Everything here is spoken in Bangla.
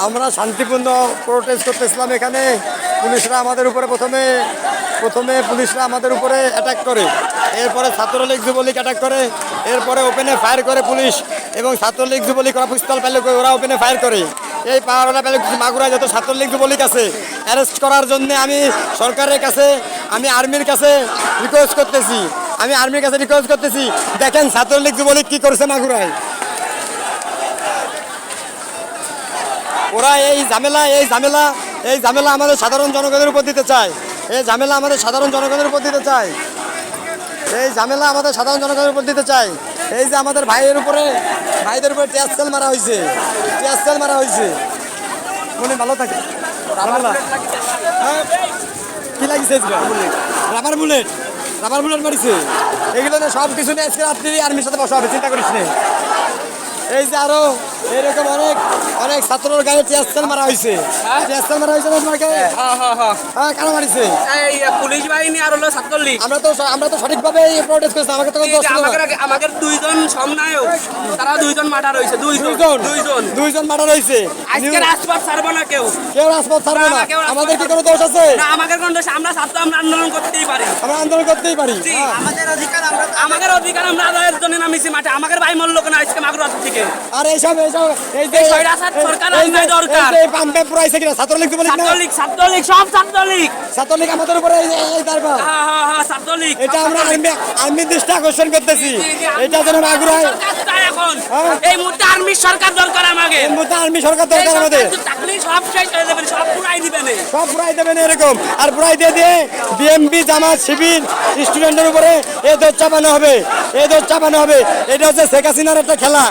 আমরা শান্তিপূর্ণ প্রোটেস্ট করতেছিলাম এখানে। পুলিশরা আমাদের উপরে প্রথমে পুলিশরা আমাদের উপরে অ্যাটাক করে, এরপরে ছাত্রলীগ যুবলীগ অ্যাটাক করে, এরপরে ওপেনে ফায়ার করে পুলিশ এবং ছাত্রলীগ যুবলীগ ওরা পিস্তল পেলে ওরা ওপেনে ফায়ার করে। এই পাওয়ারওয়ালা পেলে মাগুরায় যত ছাত্রলীগ যুবলীগ আছে অ্যারেস্ট করার জন্য আমি সরকারের কাছে, আমি আর্মির কাছে রিকোয়েস্ট করতেছি, দেখেন ছাত্রলীগ যুবলীগ কী করেছে মাগুরায়। ওরা এই ঝামেলা আমাদের সাধারণ জনগণের উপর দিতে চায়, এই ঝামেলা আমাদের সাধারণ জনগণের উপর দিতে চায়, এই যে আমাদের ভাইদের উপরে টিয়ারশেল মারা হয়েছে, মনে ভালো থাকে। কি লাগিছে রাবার বুলেট মারিছে। এগুলো সব কিছু নিয়ে আজকে রাত্রি আর্মির সাথে বসা হবে, চিন্তা করিস না। এই যে আরো এরকম অনেক ছাত্রের গায়ে টিয়ারশেল মারা হয়েছে না তোমার গায়ে? হ্যাঁ, কারা মারিছে? পুলিশ বাহিনী আর হলো ছাত্রলীগ। আমরা তো সঠিকভাবে প্রোটেস্ট করছি, আমাকে তো আমাদের দুইজন সমন্বয়ক, তারা দুইজন মার্ডার হয়েছে, দুইজন মার্ডার হয়েছে। আজকে রাজপথ ছাড়বো না, কেউ রাজপথ ছাড়বে না। আমাদের কি কোনো দোষ আছে? না, আমাদের কোনো দোষ। আমরা ছাত্র, আমরা আন্দোলন করতেই পারি। আমাদের অধিকার আমরা আদায়ের জন্য নামিছি মাঠে। আমাদের ভাই মূল্য কেন আজকে মাগুরা থেকে? আর এইসব এই যে সরকার দরকার। পাম্পে পুরাইছে কিনা ছাত্রলীগ ছাত্রলীগ আমাদের উপরে এই দরকার। ছাত্রলীগ, এটা আমরা আর্মির দৃষ্টি আকর্ষণ করতেছি। এটা যেন মাগুরায় এখন এই মুহূর্তে আর্মির সরকার দরকার আমাদের। আমাদের সব শেষ হয়ে যাবে, সব পুরাই দিবেন এরকম। আর পুরাই দিয়ে বিএমপি জামাত শিবির স্টুডেন্টের উপরে এই দোষ চাপানো হবে। এটা হচ্ছে শেখ হাসিনার একটা খেলা।